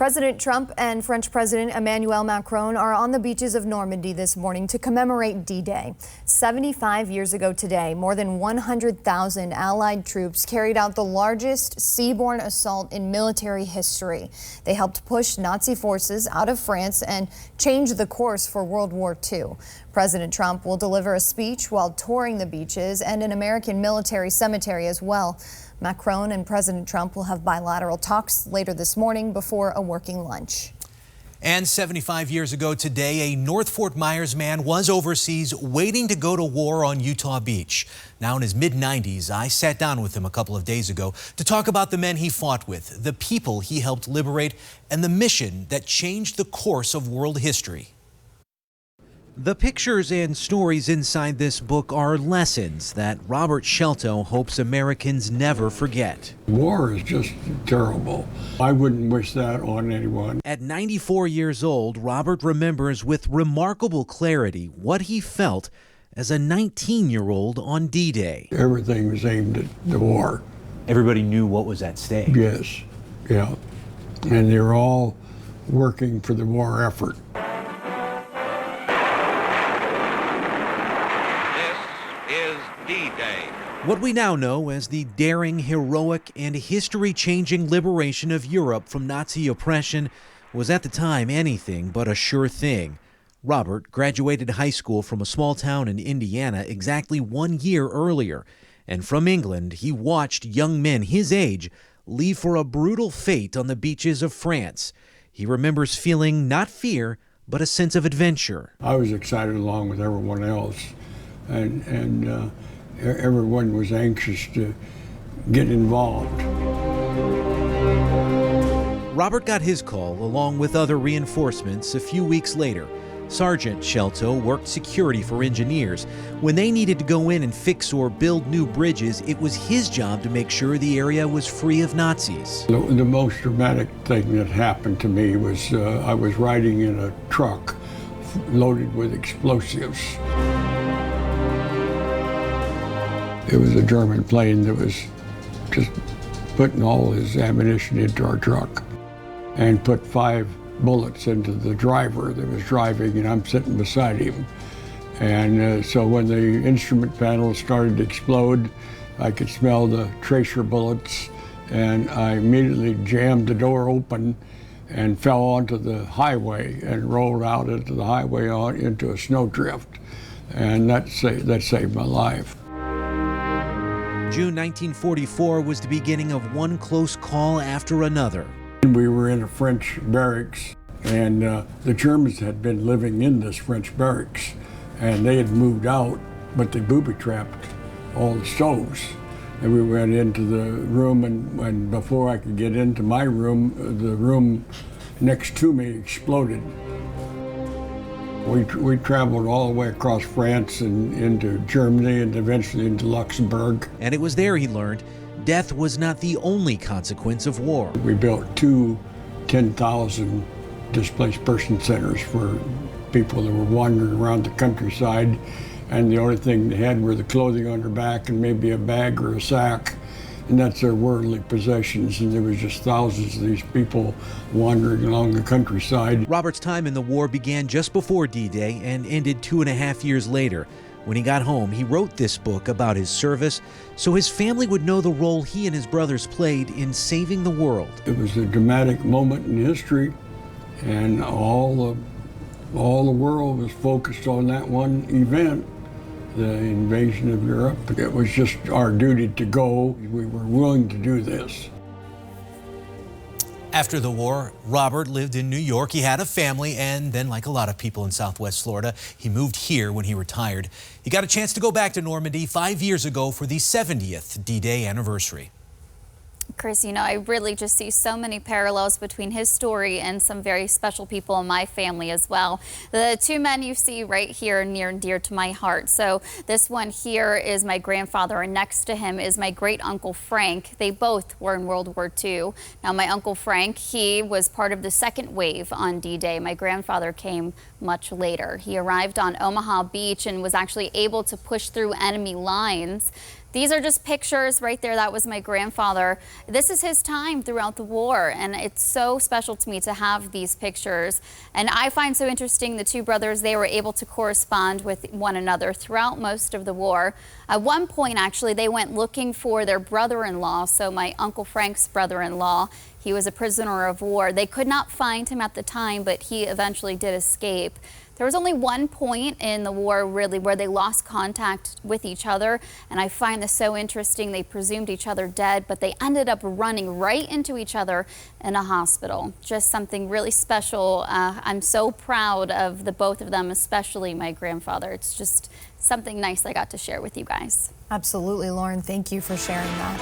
President Trump and French President Emmanuel Macron are on the beaches of Normandy this morning to commemorate D-Day. 75 years ago today, more than 100,000 Allied troops carried out the largest seaborne assault in military history. They helped push Nazi forces out of France and change the course for World War II. President Trump will deliver a speech while touring the beaches and an American military cemetery as well. Macron and President Trump will have bilateral talks later this morning before a working lunch. And 75 years ago today, a North Fort Myers man was overseas waiting to go to war on Utah Beach. Now in his mid-90s, I sat down with him a couple of days ago to talk about the men he fought with, the people he helped liberate, and the mission that changed the course of world history. The pictures and stories inside this book are lessons that Robert Shelto hopes Americans never forget. War is just terrible. I wouldn't wish that on anyone. At 94 years old, Robert remembers with remarkable clarity what he felt as a 19-year-old on D-Day. Everything was aimed at the war. Everybody knew what was at stake. Yes, yeah. And they were all working for the war effort. D-Day. What we now know as the daring, heroic, and history-changing liberation of Europe from Nazi oppression was at the time anything but a sure thing. Robert graduated high school from a small town in Indiana exactly 1 year earlier, and from England he watched young men his age leave for a brutal fate on the beaches of France. He remembers feeling not fear, but a sense of adventure. I was excited along with everyone else, and everyone was anxious to get involved. Robert got his call along with other reinforcements a few weeks later. Sergeant Shelto worked security for engineers. When they needed to go in and fix or build new bridges, it was his job to make sure the area was free of Nazis. The most dramatic thing that happened to me was I was riding in a truck loaded with explosives. It was a German plane that was just putting all his ammunition into our truck and put 5 bullets into the driver that was driving, and I'm sitting beside him. And so when the instrument panel started to explode, I could smell the tracer bullets, and I immediately jammed the door open and fell onto the highway and rolled out into the highway into a snowdrift. And that saved my life. June 1944 was the beginning of one close call after another. We were in a French barracks, and the Germans had been living in this French barracks, and they had moved out, but they booby-trapped all the stoves. And we went into the room, and before I could get into my room, the room next to me exploded. We traveled all the way across France and into Germany and eventually into Luxembourg. And it was there he learned death was not the only consequence of war. We built 2 10,000 displaced person centers for people that were wandering around the countryside, and the only thing they had were the clothing on their back and maybe a bag or a sack, and that's their worldly possessions, and there was just thousands of these people wandering along the countryside. Robert's time in the war began just before D-Day and ended 2.5 years later. When he got home, he wrote this book about his service so his family would know the role he and his brothers played in saving the world. It was a dramatic moment in history, and all the world was focused on that one event, the invasion of Europe. It was just our duty to go. We were willing to do this. After the war, Robert lived in New York. He had a family, and then, like a lot of people in Southwest Florida, he moved here when he retired. He got a chance to go back to Normandy 5 years ago for the 70th D-Day anniversary. Chris, you know, I really just see so many parallels between his story and some very special people in my family as well. The 2 men you see right here are near and dear to my heart. So this one here is my grandfather, and next to him is my great uncle Frank. They both were in World War II. Now, my uncle Frank, he was part of the second wave on D-Day. My grandfather came much later. He arrived on Omaha Beach and was actually able to push through enemy lines. These are just pictures right there. That was my grandfather. This is his time throughout the war, and it's so special to me to have these pictures. And I find so interesting the two brothers, they were able to correspond with one another throughout most of the war. At one point, actually, they went looking for their brother-in-law, so my Uncle Frank's brother-in-law. He was a prisoner of war. They could not find him at the time, but he eventually did escape. There was only one point in the war really where they lost contact with each other, and I find this so interesting. They presumed each other dead, but they ended up running right into each other in a hospital. Just something really special. I'm so proud of the both of them, especially my grandfather. It's just something nice I got to share with you guys. Absolutely, Lauren. Thank you for sharing that.